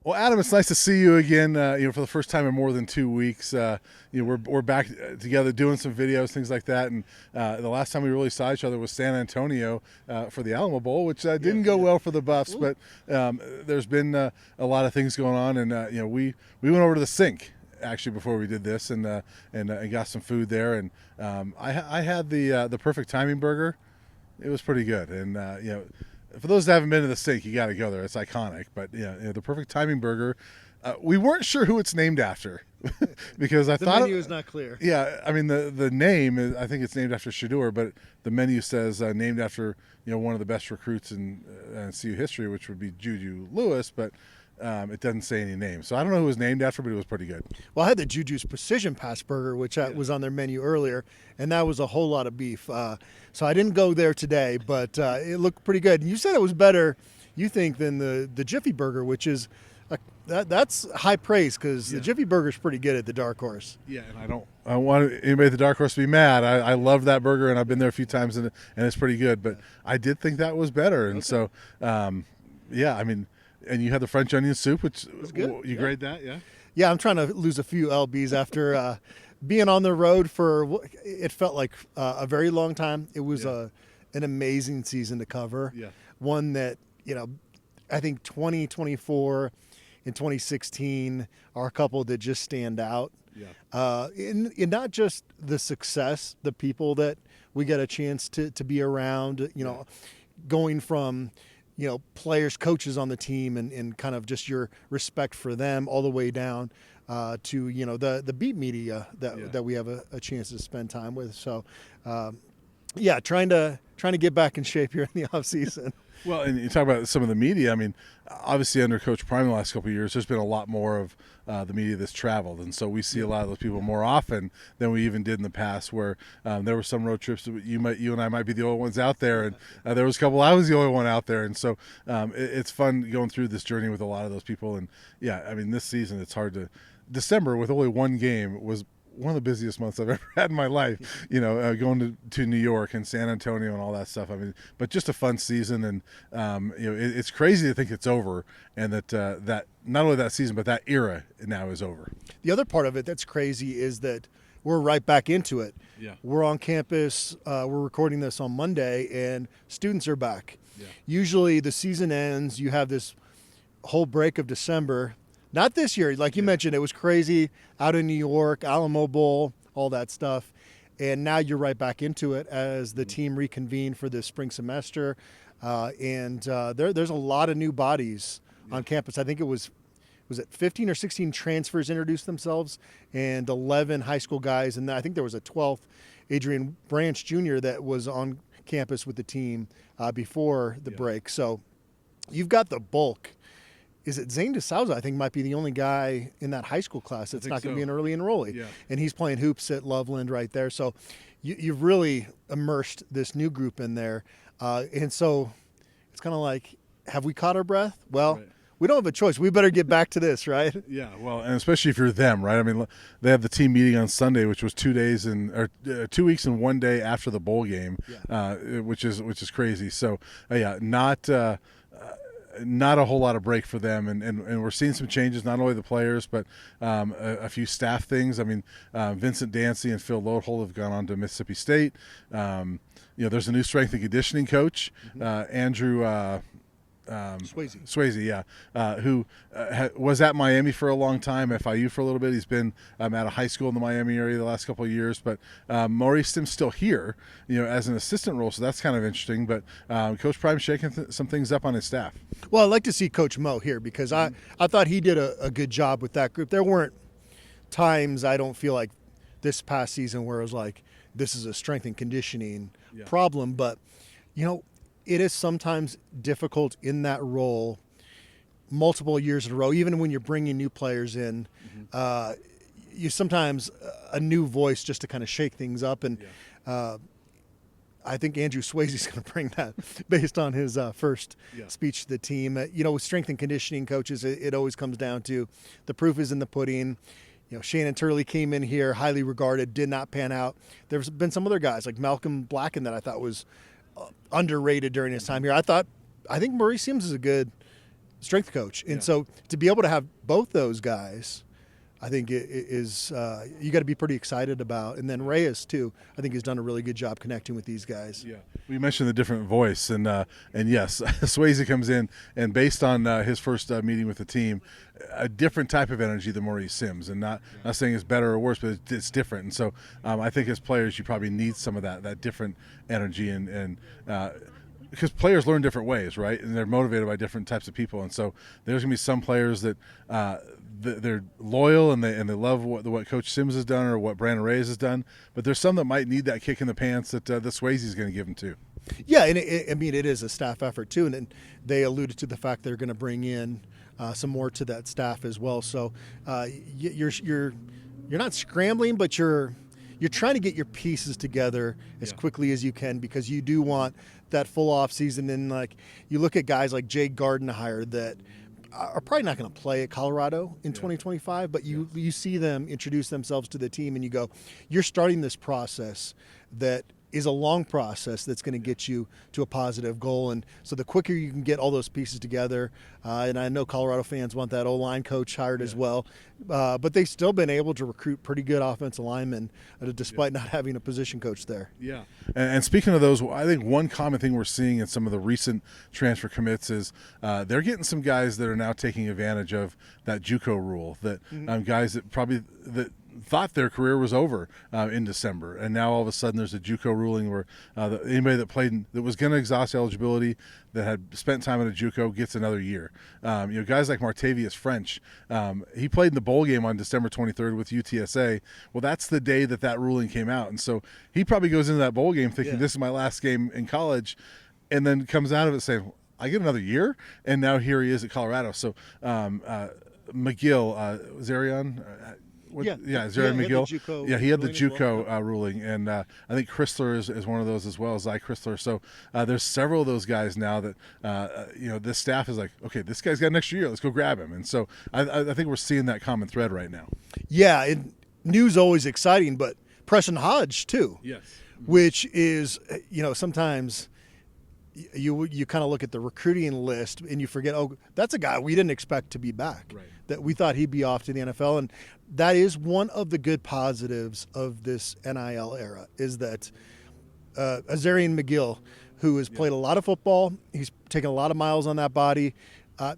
Well, Adam, it's nice to see you again. For the first time in more than 2 weeks. We're back together doing some videos, things like that. And the last time we really saw each other was San Antonio for the Alamo Bowl, which didn't go well for the Buffs. But there's been a lot of things going on, and we went over to the sink actually before we did this, and got some food there. And I had the perfect timing burger. It was pretty good, and for those that haven't been to the sink, you got to go there. It's iconic. But the perfect timing burger. We weren't sure who it's named after because I thought the menu is not clear. Yeah, I mean the name is, I think it's named after Shador, but the menu says named after one of the best recruits in CU history, which would be Juju Lewis, but it doesn't say any name. So I don't know who it was named after, but it was pretty good. Well, I had the Juju's Precision Pass Burger, which was on their menu earlier, and that was a whole lot of beef. So I didn't go there today, but it looked pretty good. And you said it was better, you think, than the Jiffy Burger, which is that's high praise because the Jiffy Burger is pretty good at the Dark Horse. Yeah, and I don't want anybody at the Dark Horse to be mad. I love that burger, and I've been there a few times, and it's pretty good. But I did think that was better, and so I mean. And you had the French onion soup, which was good. You grade that, yeah? Yeah, I'm trying to lose a few lbs after being on the road for it felt like a very long time. It was an amazing season to cover. Yeah. One that I think 2024 and 2016 are a couple that just stand out. Yeah. In not just the success, the people that we get a chance to be around. Going from players, coaches on the team, and kind of just your respect for them all the way down to the beat media that we have a chance to spend time with. So, trying to get back in shape here in the off season. Well, and you talk about some of the media. I mean, obviously under Coach Prime the last couple of years, there's been a lot more of the media that's traveled, and so we see a lot of those people more often than we even did in the past. Where there were some road trips that you and I might be the only ones out there, and there was a couple I was the only one out there, and so it's fun going through this journey with a lot of those people. And I mean, this season it's hard to. December with only one game was one of the busiest months I've ever had in my life, going to New York and San Antonio and all that stuff. I mean, but just a fun season. And, it's crazy to think it's over and that not only that season, but that era now is over. The other part of it that's crazy is that we're right back into it. Yeah. We're on campus. We're recording this on Monday and students are back. Yeah. Usually the season ends. You have this whole break of December. Not this year. Like you mentioned, it was crazy out in New York, Alamo Bowl, all that stuff. And now you're right back into it as the team reconvened for the spring semester. There's a lot of new bodies on campus. I think it was it 15 or 16 transfers introduced themselves and 11 high school guys. And I think there was a 12th, Adrian Branch Jr., that was on campus with the team before the break. So you've got the bulk. Is it Zane DeSouza, I think, might be the only guy in that high school class that's not going to be an early enrollee. Yeah. And he's playing hoops at Loveland right there. So you've really immersed this new group in there. And so it's kind of like, have we caught our breath? Well, we don't have a choice. We better get back to this, right? Yeah, well, and especially if you're them, right? I mean, they have the team meeting on Sunday, which was 2 weeks and 1 day after the bowl game, which is crazy. So, not a whole lot of break for them, and we're seeing some changes, not only the players, but a few staff things. I mean, Vincent Dancy and Phil Lodeholt have gone on to Mississippi State. There's a new strength and conditioning coach, Andrew Swayze, who was at Miami for a long time, FIU for a little bit. He's been at a high school in the Miami area the last couple of years, but Maurice Tim's still here, as an assistant role, so that's kind of interesting. But Coach Prime's shaking some things up on his staff. Well, I'd like to see Coach Mo here because I thought he did a good job with that group. There weren't times, I don't feel like this past season, where it was like, this is a strength and conditioning problem, but it is sometimes difficult in that role multiple years in a row, even when you're bringing new players in. You sometimes a new voice just to kind of shake things up. And I think Andrew Swayze's going to bring that based on his first speech to the team. With strength and conditioning coaches, it always comes down to the proof is in the pudding. Shannon Turley came in here, highly regarded, did not pan out. There's been some other guys like Malcolm Blacken that I thought was underrated during his time here. I think Maurice Sims is a good strength coach. And so to be able to have both those guys, I think it is you got to be pretty excited about. And then Reyes too, I think has done a really good job connecting with these guys. Yeah, we mentioned the different voice, and yes, Swayze comes in, and based on his first meeting with the team, a different type of energy than Maurice Sims, and not saying it's better or worse, but it's different. And so I think as players, you probably need some of that different energy, and because players learn different ways, right? And they're motivated by different types of people. And so there's going to be some players that they're loyal and they love what Coach Sims has done or what Brandon Reyes has done. But there's some that might need that kick in the pants that the Swayze is going to give them too. Yeah, and it is a staff effort too. And then they alluded to the fact they're going to bring in some more to that staff as well. So you're not scrambling, but you're trying to get your pieces together as quickly as you can, because you do want that full off season. And like you look at guys like Jay Gardenhire that are probably not going to play at Colorado in 2025, but you see them introduce themselves to the team, and you go, you're starting this process that is a long process that's going to get you to a positive goal. And so the quicker you can get all those pieces together, and I know Colorado fans want that O-line coach hired as well, but they've still been able to recruit pretty good offensive linemen despite not having a position coach there. Yeah. And speaking of those, I think one common thing we're seeing in some of the recent transfer commits is they're getting some guys that are now taking advantage of that JUCO rule, that guys that probably thought their career was over in December, and now all of a sudden there's a JUCO ruling where anybody that played that was going to exhaust eligibility that had spent time at a JUCO gets another year. Guys like Martavius French, he played in the bowl game on December 23rd with UTSA. Well, that's the day that ruling came out, and so he probably goes into that bowl game thinking this is my last game in college, and then comes out of it saying, I get another year, and now here he is at Colorado. So McGill, Zarion. Zarian McGill. He had the JUCO ruling, and I think Chrysler is one of those as well, Zy Chrysler. So there's several of those guys now that this staff is like, okay, this guy's got an extra year, let's go grab him. And so I think we're seeing that common thread right now. Yeah, news always exciting, but Preston Hodge too. Yes, which is sometimes you kind of look at the recruiting list and you forget, oh, that's a guy we didn't expect to be back. Right. That we thought he'd be off to the NFL. And that is one of the good positives of this NIL era, is that Azarian McGill, who has played a lot of football, he's taken a lot of miles on that body.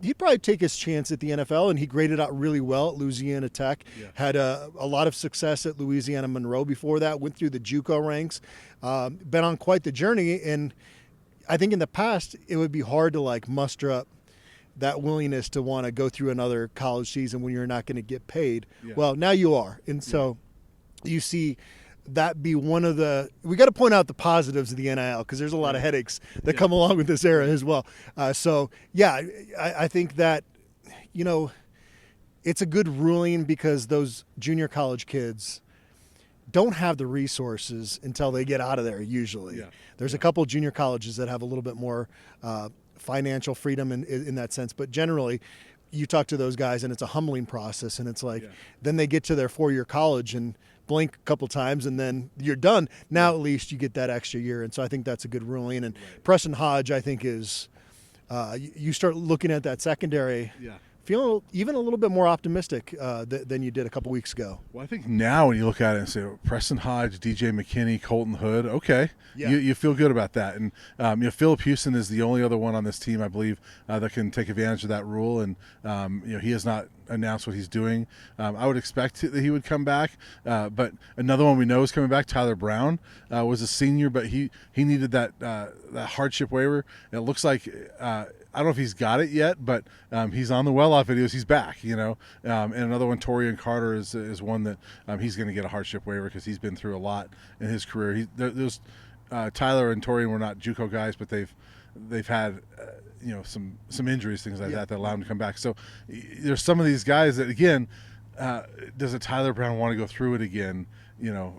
He'd probably take his chance at the NFL, and he graded out really well at Louisiana Tech. Yeah. Had a lot of success at Louisiana Monroe before that, went through the JUCO ranks, been on quite the journey. And I think in the past it would be hard to muster up that willingness to want to go through another college season when you're not going to get paid. Yeah. Well, now you are. And so you see that be one of we got to point out the positives of the NIL, because there's a lot of headaches that come along with this era as well. I think that, it's a good ruling, because those junior college kids don't have the resources until they get out of there usually. Yeah. There's a couple junior colleges that have a little bit more financial freedom in that sense, but generally you talk to those guys and it's a humbling process, and it's like then they get to their 4-year college and blink a couple times and then you're done. Now at least you get that extra year, and so I think that's a good ruling. And Preston Hodge, I think, is you start looking at that secondary feeling even a little bit more optimistic than you did a couple weeks ago. Well, I think now when you look at it and say, Preston Hodge, DJ McKinney, Colton Hood, okay, you feel good about that. And Philip Houston is the only other one on this team, I believe, that can take advantage of that rule. And he has not announced what he's doing. I would expect that he would come back. But another one we know is coming back, Tyler Brown, was a senior, but he needed that hardship waiver. And it looks like I don't know if he's got it yet, but he's on the well-off videos. He's back, and another one, Torian Carter, is one that he's going to get a hardship waiver, because he's been through a lot in his career. Tyler and Torian were not JUCO guys, but they've had some injuries, things like that allow them to come back. So there's some of these guys that, again, does a Tyler Brown want to go through it again,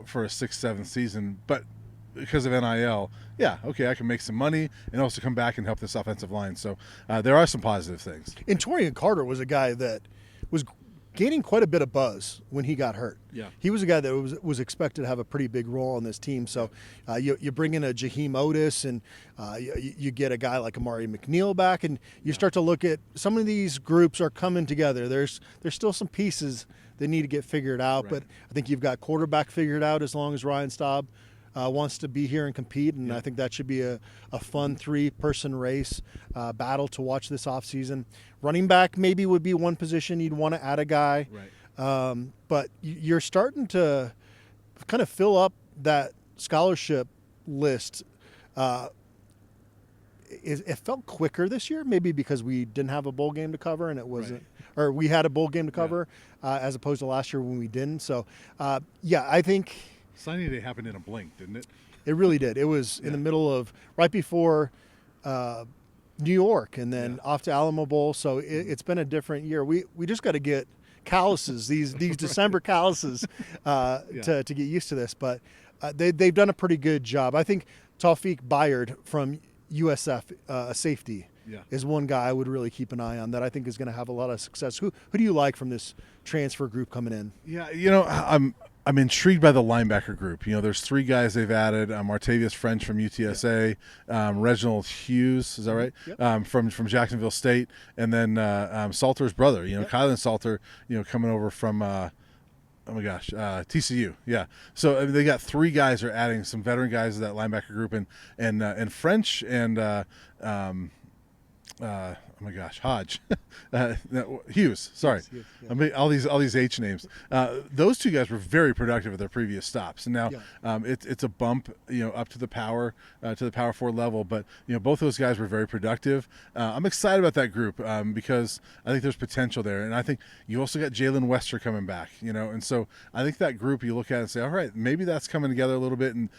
for a 6th, 7th season? But because of NIL, I can make some money and also come back and help this offensive line. So there are some positive things. And Torian Carter was a guy that was gaining quite a bit of buzz when he got hurt. Yeah. He was a guy that was expected to have a pretty big role on this team. So you bring in a Jaheim Otis, and you get a guy like Amari McNeil back, and you start to look at some of these groups are coming together. There's still some pieces that need to get figured out, but I think you've got quarterback figured out as long as Ryan Staub wants to be here and compete, and I think that should be a fun 3-person race battle to watch this offseason. Running back maybe would be one position you'd want to add a guy, but you're starting to kind of fill up that scholarship list. It felt quicker this year, maybe because we didn't have a bowl game to cover, and it wasn't, or we had a bowl game to cover as opposed to last year when we didn't. So, I think Signing day happened in a blink, didn't it? It really did. It was in the middle of right before New York, and then off to Alamo Bowl. So it's been a different year. We just got to get calluses, these December calluses, to get used to this. But they've done a pretty good job. I think Tawfiq Bayard from USF, a safety, is one guy I would really keep an eye on that I think is going to have a lot of success. Who do you like from this transfer group coming in? Yeah, I'm intrigued by the linebacker group. There's 3 guys they've added: Martavius French from UTSA, Reginald Hughes, is that right? Yep. From Jacksonville State, and then Salter's brother. Kylan Salter. Coming over from TCU. Yeah. So they got 3 guys who are adding some veteran guys to that linebacker group, and French and Hodge, Hughes. Sorry, all these H names. Those 2 guys were very productive at their previous stops, and now it's a bump, up to the Power 4 level. But both those guys were very productive. I'm excited about that group because I think there's potential there, and I think you also got Jalen Wester coming back. And so I think that group you look at and say, all right, maybe that's coming together a little bit, and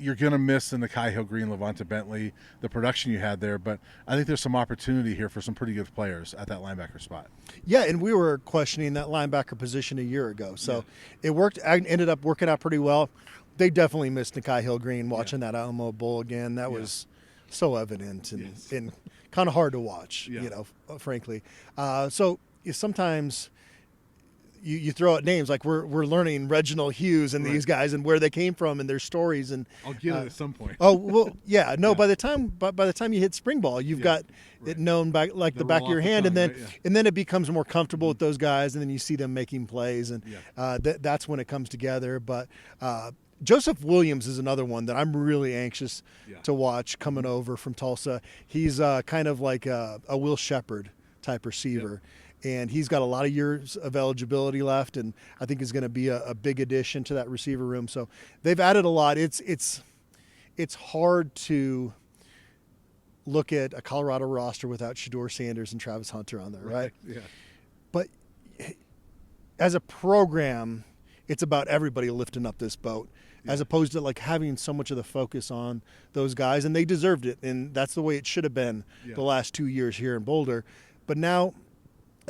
you're going to miss in the Kai Hill Green, Levante Bentley, the production you had there. But I think there's some opportunity here for some pretty good players at that linebacker spot. Yeah, and we were questioning that linebacker position a year ago. So it worked. I ended up working out pretty well. They definitely missed Nikai Hill Green watching that Alamo Bowl again. That was so evident and kind of hard to watch, frankly. So sometimes you throw out names like we're learning Reginald Hughes and these guys and where they came from and their stories, and I'll get it at some point. Oh well, yeah. No, by the time you hit spring ball, you've got it known back like the back of your hand, and then it becomes more comfortable with those guys, and then you see them making plays, and that's when it comes together. But Joseph Williams is another one that I'm really anxious to watch coming over from Tulsa. He's kind of like a Will Shepherd type receiver. And he's got a lot of years of eligibility left, and I think is going to be a big addition to that receiver room. So they've added a lot. It's hard to look at a Colorado roster without Shedeur Sanders and Travis Hunter on there, right? Yeah. But as a program, it's about everybody lifting up this boat, as opposed to like having so much of the focus on those guys, and they deserved it, and that's the way it should have been the last 2 years here in Boulder. But now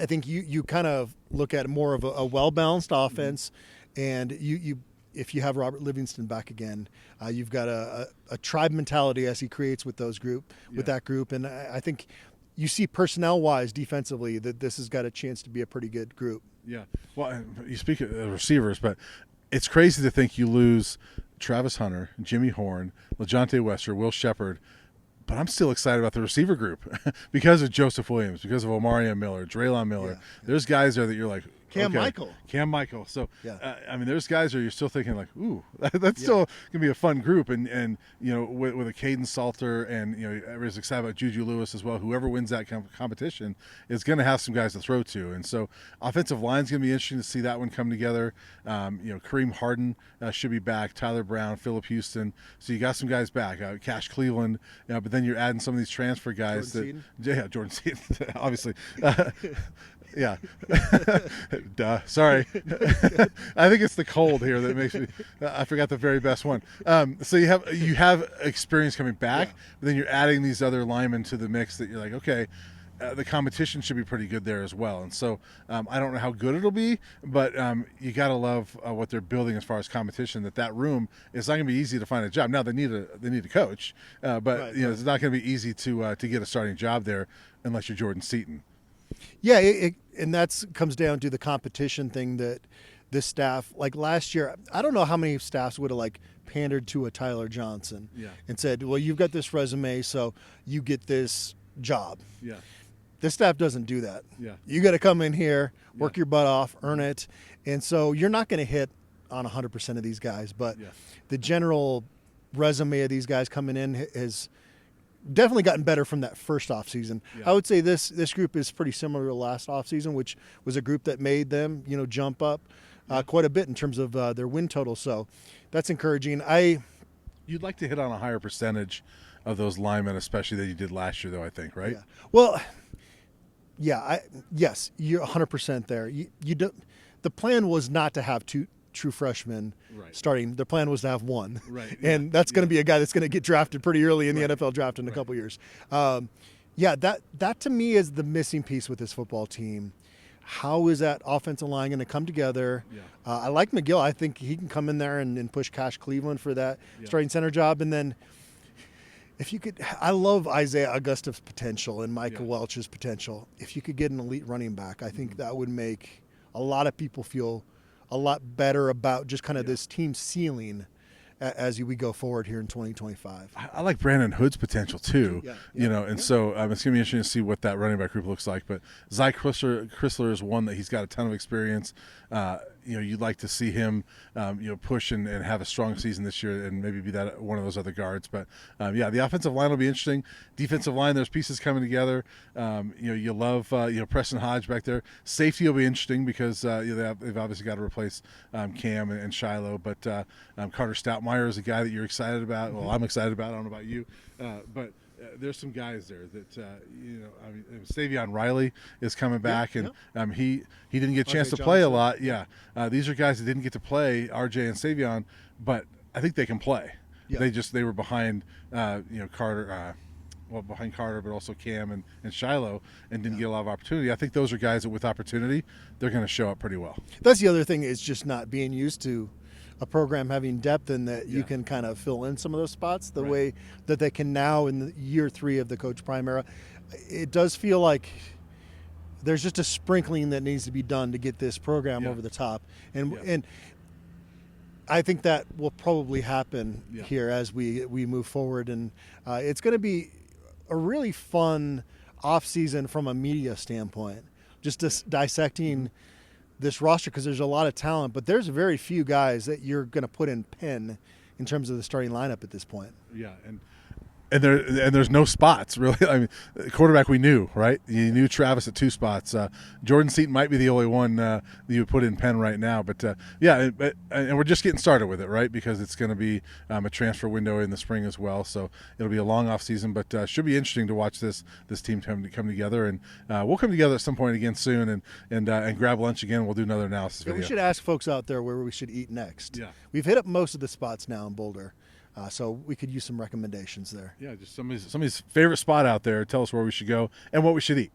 I think you kind of look at more of a well-balanced offense, and you if you have Robert Livingston back again, you've got a tribe mentality as he creates with that group, and I think you see personnel-wise defensively that this has got a chance to be a pretty good group. Yeah. Well, you speak of receivers, but it's crazy to think you lose Travis Hunter, Jimmy Horn, LeJontay Wester, Will Shepherd. But I'm still excited about the receiver group because of Joseph Williams, because of Omarion Miller, Draylon Miller. Yeah. There's guys there that you're like, Cam Michael. So, there's guys there you're still thinking like, ooh, that's still going to be a fun group. And with a Caden Salter and, everybody's excited about Juju Lewis as well. Whoever wins that competition is going to have some guys to throw to. And so offensive line's going to be interesting to see that one come together. Kareem Harden should be back, Tyler Brown, Phillip Houston. So you got some guys back, Cash Cleveland, but then you're adding some of these transfer guys. Jordan Seaton, obviously. Yeah. Duh. Sorry. I think it's the cold here that makes me I forgot the very best one. So you have experience coming back, but then you're adding these other linemen to the mix that you're like, okay, the competition should be pretty good there as well. And so I don't know how good it'll be, but you got to love what they're building as far as competition, that room is not going to be easy to find a job. Now they need a coach, but it's not going to be easy to get a starting job there unless you're Jordan Seaton. Yeah, and that's comes down to the competition thing that this staff, like last year, I don't know how many staffs would have like pandered to a Tyler Johnson and said, well, you've got this resume, so you get this job. Yeah. This staff doesn't do that. Yeah. You got to come in here, work your butt off, earn it. And so you're not going to hit on 100% of these guys, but the general resume of these guys coming in has definitely gotten better from that first offseason. I would say this group is pretty similar to last offseason, which was a group that made them, jump up quite a bit in terms of their win total. So that's encouraging. You'd like to hit on a higher percentage of those linemen, especially than you did last year, though, I think, right? Yeah. Well, yes, you're 100% there. You don't. The plan was not to have two true freshmen starting. The plan was to have one, and that's going to be a guy that's going to get drafted pretty early in the NFL draft in a couple years. That to me is the missing piece with this football team. How is that offensive line going to come together? I like McGill. I think he can come in there and push Cash Cleveland for that starting center job, and then. If you could, I love Isaiah Augusta's potential and Micah Welch's potential. If you could get an elite running back, I think that would make a lot of people feel a lot better about just kind of this team ceiling as we go forward here in 2025. I like Brandon Hood's potential too, and so it's going to be interesting to see what that running back group looks like. But Zy Chrysler is one that he's got a ton of experience. You'd like to see him, push and have a strong season this year and maybe be that one of those other guards. But the offensive line will be interesting. Defensive line, there's pieces coming together. You love Preston Hodge back there. Safety will be interesting because they've obviously got to replace Cam and Shiloh. But Carter Stoutmeyer is a guy that you're excited about. Well, I'm excited about. I don't know about you, but. There's some guys there that Savion Riley is coming back, and he didn't get a chance to play a lot. These are guys that didn't get to play, RJ and Savion, but I think they can play. They were behind Carter. Behind Carter, but also Cam and Shiloh, and didn't get a lot of opportunity. I think those are guys that with opportunity, they're going to show up pretty well. That's the other thing, is just not being used to a program having depth, and that you can kind of fill in some of those spots the way that they can now in the year 3 of the Coach Prime era. It does feel like there's just a sprinkling that needs to be done to get this program over the top. And I think that will probably happen here as we move forward. And it's going to be a really fun offseason from a media standpoint, just dissecting this roster, because there's a lot of talent, but there's very few guys that you're going to put in pen in terms of the starting lineup at this point. And there's no spots really. I mean, quarterback we knew, right? You knew Travis at 2 spots. Jordan Seaton might be the only one that you would put in pen right now. But and we're just getting started with it, right? Because it's going to be a transfer window in the spring as well. So it'll be a long off season, but should be interesting to watch this team come together. And we'll come together at some point again soon and grab lunch again. We'll do another analysis video. We should ask folks out there where we should eat next. We've hit up most of the spots now in Boulder. So we could use some recommendations there. Just somebody's favorite spot out there. Tell us where we should go and what we should eat.